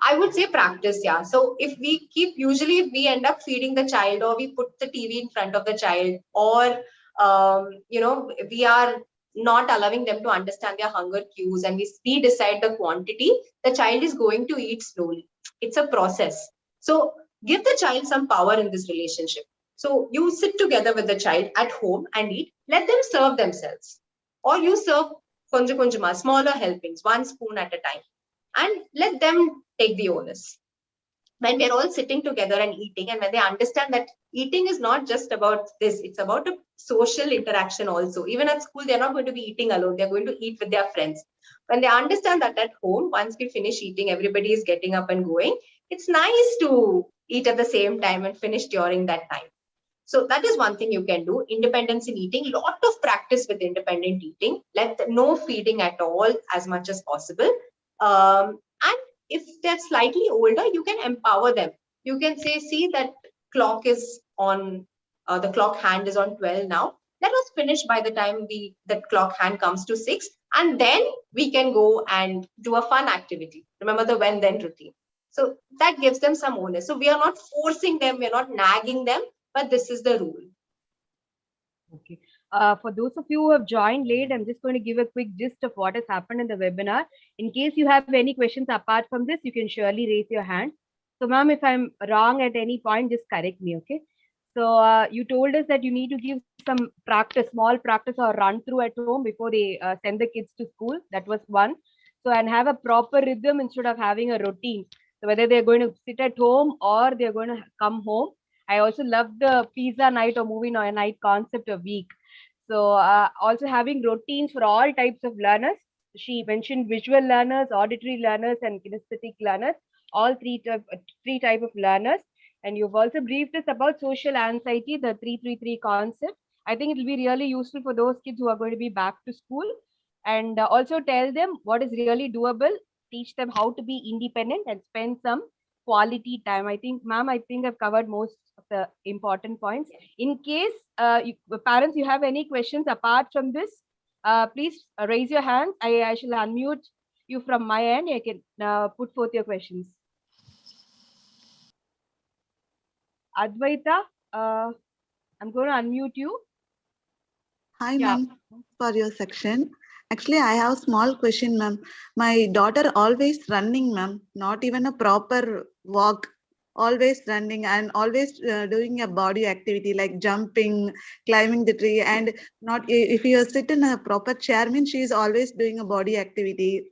I would say practice, yeah. So usually if we end up feeding the child, or we put the TV in front of the child, or we are not allowing them to understand their hunger cues, and we decide the quantity, the child is going to eat slowly. It's a process. So give the child some power in this relationship. So you sit together with the child at home and eat. Let them serve themselves, or you serve konja smaller helpings, one spoon at a time, and let them take the onus. When we're all sitting together and eating, and when they understand that eating is not just about this, it's about a social interaction also. Even at school, they're not going to be eating alone, they're going to eat with their friends. When they understand that at home, once we finish eating, everybody is getting up and going, it's nice to eat at the same time and finish during that time. So that is one thing you can do. Independence in eating, lot of practice with independent eating. No feeding at all as much as possible. And if they're slightly older, you can empower them. You can say, see that clock is on, the clock hand is on 12 now. Let us finish by the time that clock hand comes to 6, and then we can go and do a fun activity. Remember the when then routine. So that gives them some onus. So we are not forcing them, we are not nagging them, but this is the rule. Okay. For those of you who have joined late, I'm just going to give a quick gist of what has happened in the webinar. In case you have any questions apart from this, you can surely raise your hand. So, ma'am, if I'm wrong at any point, just correct me, okay? So, you told us that you need to give some practice, small practice or run through at home before they send the kids to school. That was one. So, and have a proper rhythm instead of having a routine. So, whether they're going to sit at home or they're going to come home. I also love the pizza night or movie night concept a week. So also having routines for all types of learners. She mentioned visual learners, auditory learners, and kinesthetic learners. All three type of learners. And you've also briefed us about social anxiety, the 333 concept. I think it will be really useful for those kids who are going to be back to school. And also tell them what is really doable. Teach them how to be independent and spend some quality time. I think, ma'am, I think I've covered most of the important points. In case parents, you have any questions apart from this, please raise your hand. I shall unmute you from my end. You can put forth your questions. Advaita, I'm going to unmute you. Hi, Yeah. ma'am. Thanks for your section. Actually, I have a small question, ma'am. My daughter always running, ma'am. Not even a proper walk. Always running and always doing a body activity like jumping, climbing the tree, and not if you sit in a proper chair, means she is always doing a body activity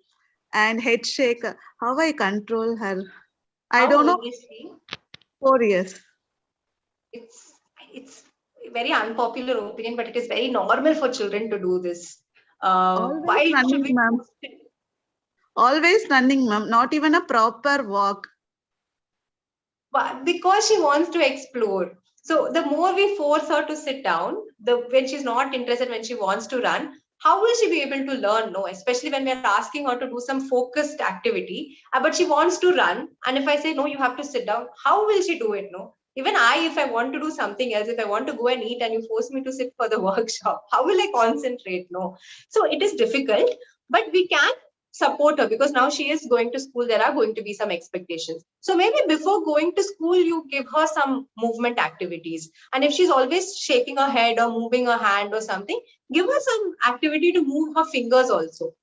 and head shake. How I control her? I How don't know. old is she? 4 years. It's a very unpopular opinion, but it is very normal for children to do this. Always Why should running, we ma'am. force it? Always running, ma'am. Not even a proper walk. But because she wants to explore. So the more we force her to sit down, when she's not interested, when she wants to run, how will she be able to learn? No, especially when we're asking her to do some focused activity, but she wants to run. And if I say, no, you have to sit down, how will she do it? No. Even if I want to do something else, if I want to go and eat and you force me to sit for the workshop, how will I concentrate? No. So it is difficult, but we can support her, because now she is going to school. There are going to be some expectations. So maybe before going to school, you give her some movement activities. And if she's always shaking her head or moving her hand or something, give her some activity to move her fingers also.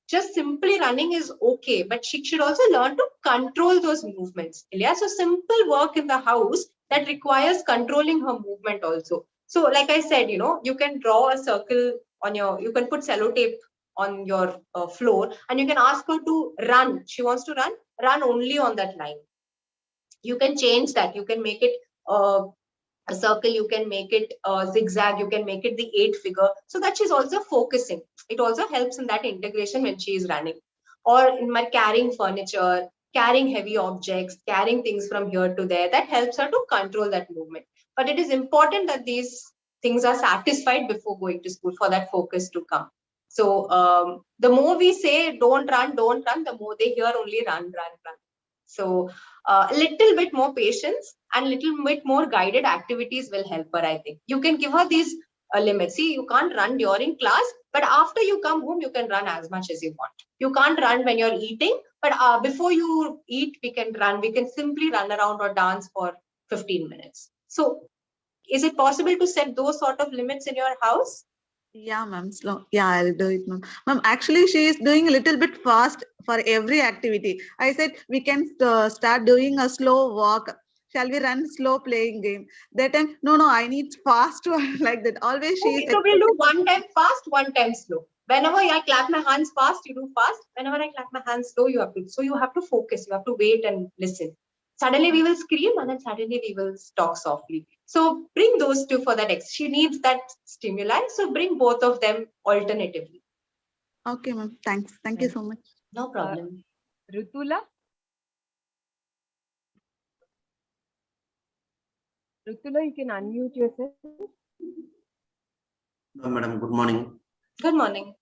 Just simply running is okay, but she should also learn to control those movements. Yeah, so simple work in the house that requires controlling her movement also. So like I said, you can draw a circle on you can put sellotape on your floor, and you can ask her to run. She wants to run only on that line. You can change that. You can make it a circle, you can make it a zigzag, you can make it the 8 figure, so that she's also focusing. It also helps in that integration when she is running. Or in my carrying furniture, carrying heavy objects, carrying things from here to there, that helps her to control that movement. But it is important that these things are satisfied before going to school for that focus to come. So the more we say don't run, the more they hear only run, run, run. So a little bit more patience and little bit more guided activities will help her, I think. You can give her these limits. See, you can't run during class, but after you come home, you can run as much as you want. You can't run when you're eating, but before you eat, we can run. We can simply run around or dance for 15 minutes. So is it possible to set those sort of limits in your house? Yeah, ma'am. Slow. Yeah, I'll do it, ma'am. Ma'am, actually, she is doing a little bit fast for every activity. I said we can start doing a slow walk. Shall we run slow playing game? That time, no, I need fast one like that. Always she is Okay, so we'll do one time fast, one time slow. Whenever I clap my hands fast, you do fast. Whenever I clap my hands slow, you have to. So you have to focus. You have to wait and listen. Suddenly we will scream, and then suddenly we will talk softly. So bring those two for that. She needs that stimuli. So bring both of them alternatively. okay, ma'am. Thanks. Thank you so much. No problem. Ritula? Ritula, you can unmute yourself. Hello, madam. Good morning. Good morning.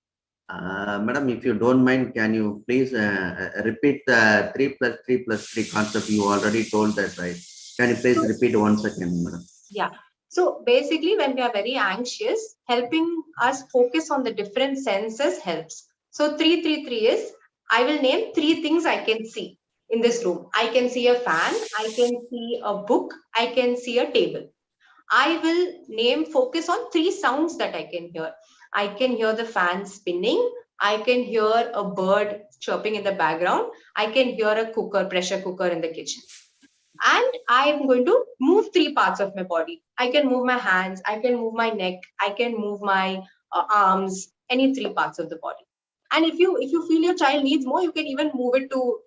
Madam, if you don't mind, can you please repeat the 3 plus 3 plus 3 concept? You already told that, right? Can you please repeat once again, madam? Yeah. So basically, when we are very anxious, helping us focus on the different senses helps. So 333 is, I will name 3 things I can see in this room. I can see a fan, I can see a book, I can see a table. I will focus on 3 sounds that I can hear. I can hear the fan spinning. I can hear a bird chirping in the background. I can hear a pressure cooker in the kitchen. And I'm going to move 3 parts of my body. I can move my hands, I can move my neck, I can move my arms, any 3 parts of the body. And if you feel your child needs more, you can even move it to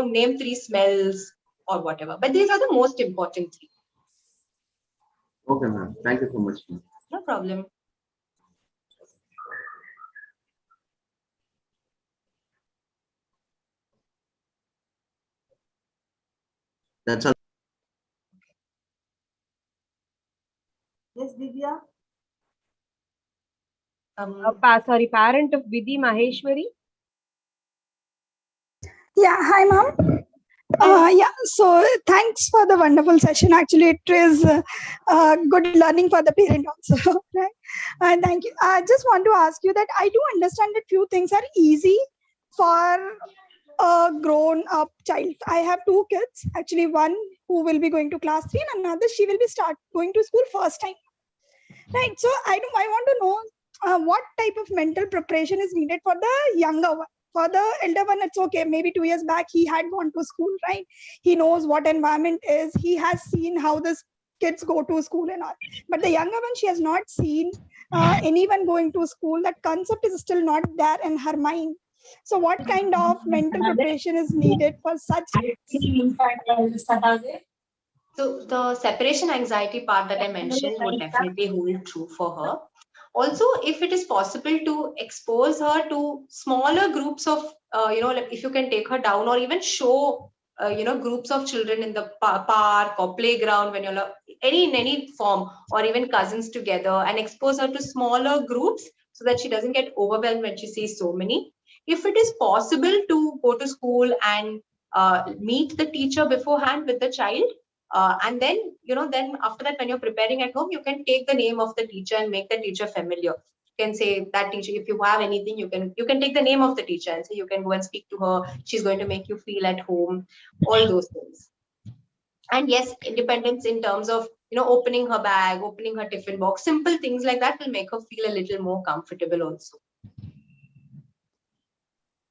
name 3 smells or whatever. But these are the most important 3. Okay, ma'am. Thank you so much. No problem. That's all. Yes, Divya. Parent of Vidhi Maheshwari. Yeah, hi, ma'am. So thanks for the wonderful session. Actually, it is good learning for the parent also, right? Thank you. I just want to ask you that I do understand that few things are easy for a grown-up child. I have 2 kids. Actually, one who will be going to class 3, and another she will be going to school first time. Right. So I want to know what type of mental preparation is needed for the younger one. For the elder one, it's okay. Maybe 2 years back, he had gone to school, right? He knows what environment is. He has seen how the kids go to school and all. But the younger one, she has not seen anyone going to school. That concept is still not there in her mind. So what kind of mental preparation is needed for such? So the separation anxiety part that I mentioned would definitely hold true for her. Also, if it is possible to expose her to smaller groups of, like if you can take her down or even show, groups of children in the park or playground when you're in any form, or even cousins together, and expose her to smaller groups so that she doesn't get overwhelmed when she sees so many. If it is possible to go to school and meet the teacher beforehand with the child, and then after that, when you're preparing at home, you can take the name of the teacher and make the teacher familiar. can say that teacher, if you have anything, you can take the name of the teacher and say you can go and speak to her. She's going to make you feel at home. All those things. And yes, independence in terms of opening her bag, opening her tiffin box, simple things like that will make her feel a little more comfortable also.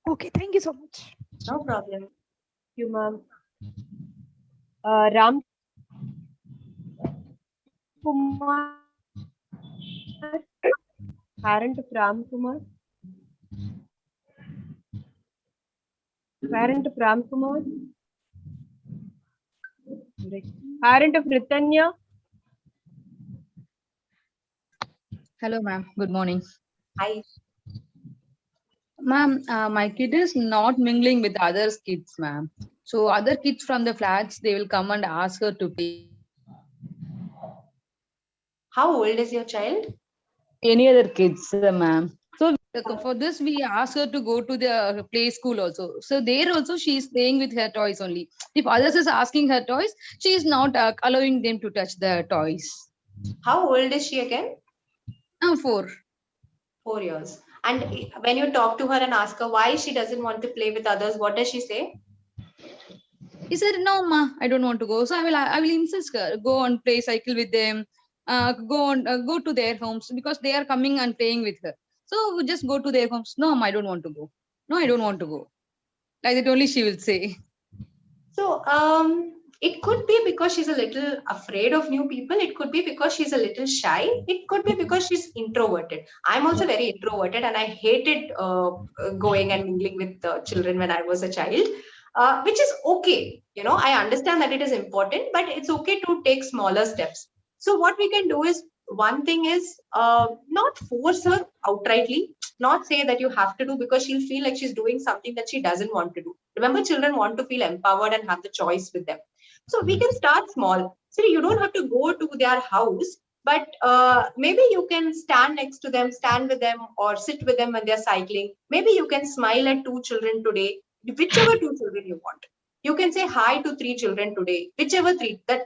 Okay, thank you so much. No problem. Thank you, ma'am. Ram Kumar, parent of Ram Kumar. Parent of Ram Kumar. Parent of Ritanya. Hello, ma'am. Good morning. Hi. Ma'am, my kid is not mingling with other kids, ma'am. So other kids from the flats, they will come and ask her to play. How old is your child? Any other kids, ma'am. So for this, we ask her to go to the play school also. So there also she is playing with her toys only. If others is asking her toys, she is not allowing them to touch the toys. How old is she again? 4. 4 years. And when you talk to her and ask her why she doesn't want to play with others, what does she say? He said, "No, ma, I don't want to go." So I will insist her go and play cycle with them. Go to their homes because they are coming and playing with her. So we just go to their homes. No, ma, I don't want to go. No, I don't want to go. Like that only she will say. So it could be because she's a little afraid of new people. It could be because she's a little shy. It could be because she's introverted. I'm also very introverted, and I hated going and mingling with children when I was a child, which is okay. I understand that it is important, but it's okay to take smaller steps. So what we can do is, one thing is not force her outrightly, not say that you have to do, because she'll feel like she's doing something that she doesn't want to do. Remember, children want to feel empowered and have the choice with them. So we can start small. So you don't have to go to their house, but maybe you can stand next to them, stand with them, or sit with them when they're cycling. Maybe you can smile at 2 children today, whichever 2 children you want. You can say hi to 3 children today, whichever three. That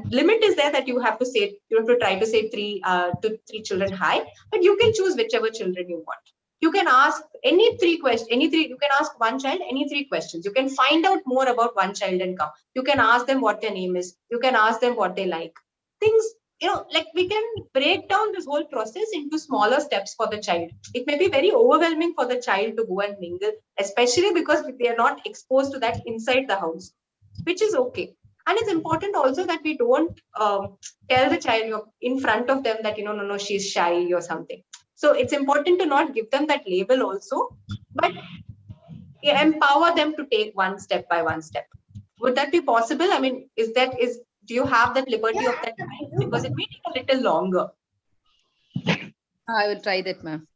limit is there, that you have to say, you have to try to say to 3 children hi, but you can choose whichever children you want. You can ask any three questions, you can ask one child any 3 questions. You can find out more about one child and come. You can ask them what their name is. You can ask them what they like. Things, like we can break down this whole process into smaller steps for the child. It may be very overwhelming for the child to go and mingle, especially because they are not exposed to that inside the house, which is okay. And it's important also that we don't tell the child in front of them that, no, she's shy or something. So it's important to not give them that label also, but empower them to take one step by one step. Would that be possible? I mean, do you have that liberty of that time? Because it may take a little longer. I will try that, ma'am.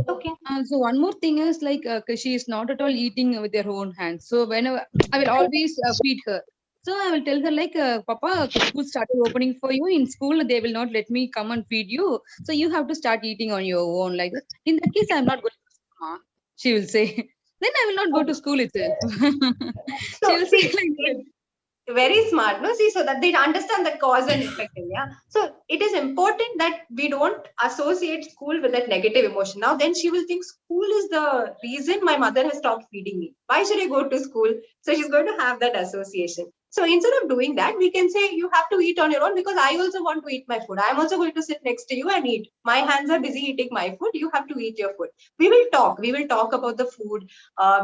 Okay. So one more thing is like she is not at all eating with her own hands. So whenever I will always feed her. So I will tell her like, Papa, school started opening for you. In school, they will not let me come and feed you. So you have to start eating on your own like that. In that case, I'm not going to school, Ma. She will say. Then I will not go to school itself. She will say like that. Very smart, no? See, so that they understand the cause and effect. Yeah. So it is important that we don't associate school with that negative emotion. Now, then she will think school is the reason my mother has stopped feeding me. Why should I go to school? So she's going to have that association. So instead of doing that, we can say you have to eat on your own, because I also want to eat my food. I'm also going to sit next to you and eat. My hands are busy eating my food. You have to eat your food. We will talk. We will talk about the food.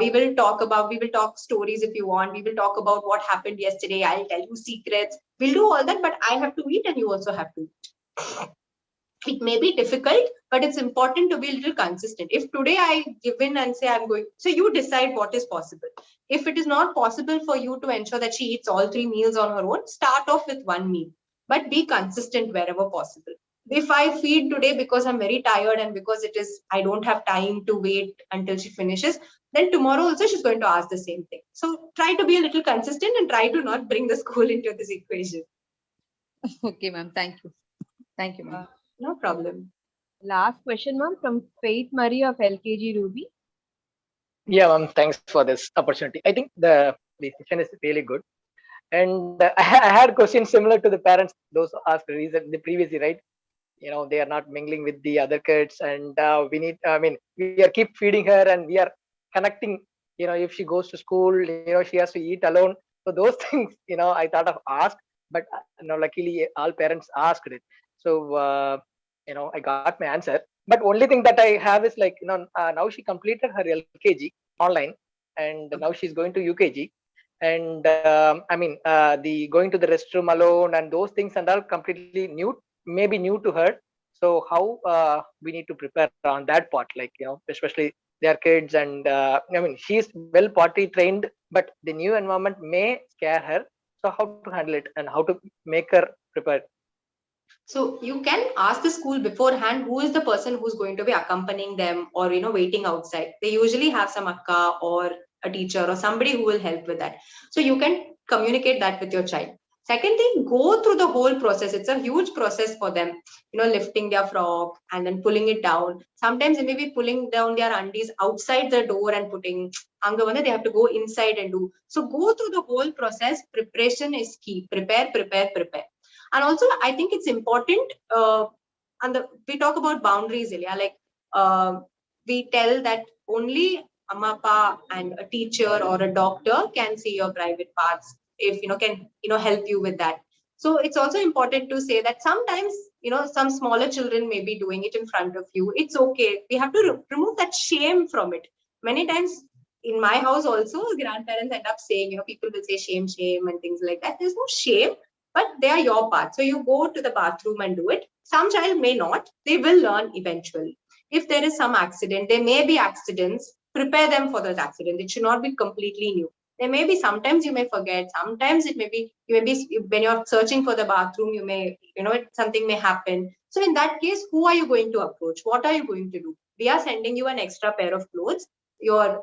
We will talk stories if you want. We will talk about what happened yesterday. I'll tell you secrets. We'll do all that, but I have to eat and you also have to eat. It may be difficult, but it's important to be a little consistent. If today I give in and say I'm going, so you decide what is possible. If it is not possible for you to ensure that she eats all 3 meals on her own, start off with one meal, but be consistent wherever possible. If I feed today because I'm very tired and because I don't have time to wait until she finishes, then tomorrow also she's going to ask the same thing. So try to be a little consistent and try to not bring the school into this equation. Okay, ma'am. Thank you. Thank you, ma'am. No problem. Last question, ma'am, from Faith Marie of LKG Ruby. Yeah, ma'am. Thanks for this opportunity. I think the session is really good, and I had questions similar to the parents those asked previously, right? they are not mingling with the other kids, and we are keep feeding her, and we are connecting. If she goes to school, she has to eat alone. So those things, I thought of ask, but luckily all parents asked it. So I got my answer. But only thing that I have is like, now she completed her LKG online, and now she's going to UKG. And the going to the restroom alone and those things and all completely new, maybe new to her. So how we need to prepare on that part, like, especially their kids, and she's well potty trained, but the new environment may scare her. So how to handle it and how to make her prepared? So you can ask the school beforehand who is the person who's going to be accompanying them, or waiting outside. They usually have some akka or a teacher or somebody who will help with that. So you can communicate that with your child. Second thing, go through the whole process. It's a huge process for them, lifting their frock and then pulling it down. Sometimes they may be pulling down their undies outside the door and putting anga, they have to go inside and do. So go through the whole process. Preparation is key. Prepare, prepare, prepare. And also, I think it's important. We talk about boundaries, Ilya. Like we tell that only amma, pa, and a teacher or a doctor can see your private parts. If can help you with that. So it's also important to say that sometimes some smaller children may be doing it in front of you. It's okay. We have to remove that shame from it. Many times in my house also, grandparents end up saying, people will say shame, shame, and things like that. There's no shame, but they are your part. So you go to the bathroom and do it. Some child may not. They will learn eventually. If there is some accident, there may be accidents. Prepare them for that accident. It should not be completely new. There may be, sometimes you may forget. Sometimes it may be, when you're searching for the bathroom, you may, something may happen. So in that case, who are you going to approach? What are you going to do? We are sending you an extra pair of clothes. Your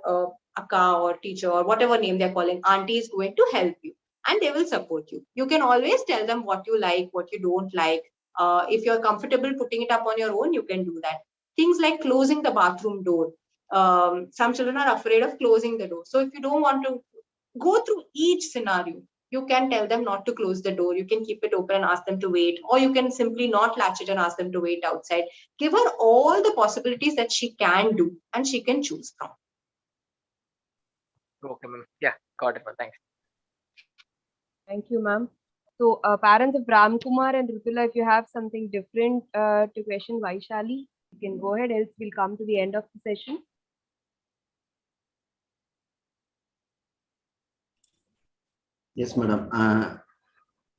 akka or teacher or whatever name they're calling, auntie is going to help you, and they will support you. You can always tell them what you like, what you don't like. If you're comfortable putting it up on your own, you can do that. Things like closing the bathroom door. Some children are afraid of closing the door. So if you don't want to go through each scenario, you can tell them not to close the door. You can keep it open and ask them to wait, or you can simply not latch it and ask them to wait outside. Give her all the possibilities that she can do and she can choose from. Okay, ma'am. Yeah, got it, ma'am. Thanks. Thank you, ma'am. So, parents of Ram Kumar and Rutula, if you have something different to question Vaishali, you can go ahead, else we'll come to the end of the session. Yes, madam.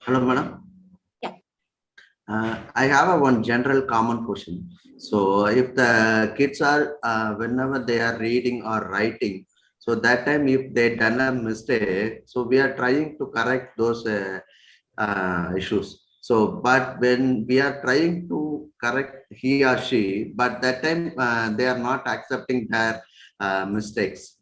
Hello, madam. Yeah. I have one general common question. So if the kids are, whenever they are reading or writing, so that time if they done a mistake, so we are trying to correct those issues. So, but when we are trying to correct he or she, but that time they are not accepting their mistakes.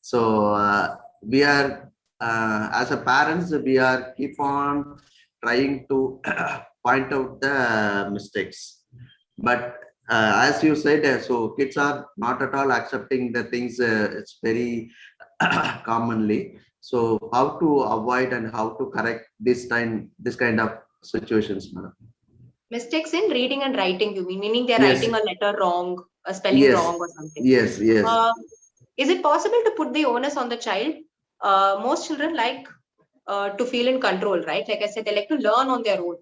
So we are, as a parents, we are keep on trying to point out the mistakes. But as you said, so kids are not at all accepting the things. It's very commonly. So how to avoid and how to correct this kind of situations, madam? Mistakes in reading and writing, you mean? Meaning they're Yes. writing a letter wrong, a spelling Yes. wrong or something. Yes. Yes. Is it possible to put the onus on the child? Most children like to feel in control, right? Like I said, they like to learn on their own.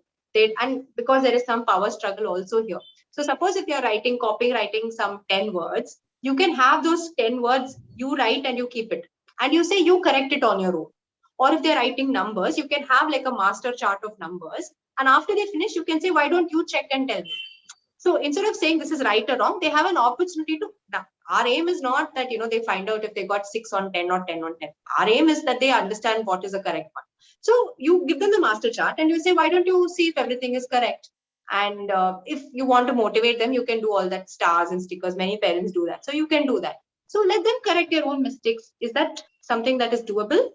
And because there is some power struggle also here. So suppose if you're copywriting some 10 words, you can have those 10 words you write and you keep it. And you say you correct it on your own. Or if they're writing numbers, you can have like a master chart of numbers. And after they finish, you can say, why don't you check and tell me? So instead of saying this is right or wrong, they have an opportunity to. Our aim is not that they find out if they got 6 on 10 or 10 on 10. Our aim is that they understand what is the correct one. So you give them the master chart and you say, why don't you see if everything is correct? And if you want to motivate them, you can do all that stars and stickers. Many parents do that. So you can do that. So let them correct their own mistakes. Is that something that is doable?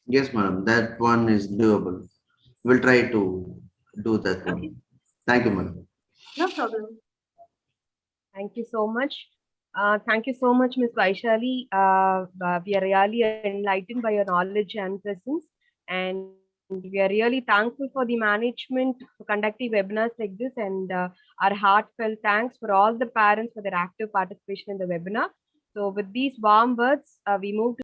Yes, madam. That one is doable. We'll try to do that one. Okay. Thank you, madam. No problem. Thank you so much. Thank you so much, Ms. Vaishali. We are really enlightened by your knowledge and presence. And We are really thankful for the management for conducting webinars like this, and our heartfelt thanks for all the parents for their active participation in the webinar. So with these warm words, we move to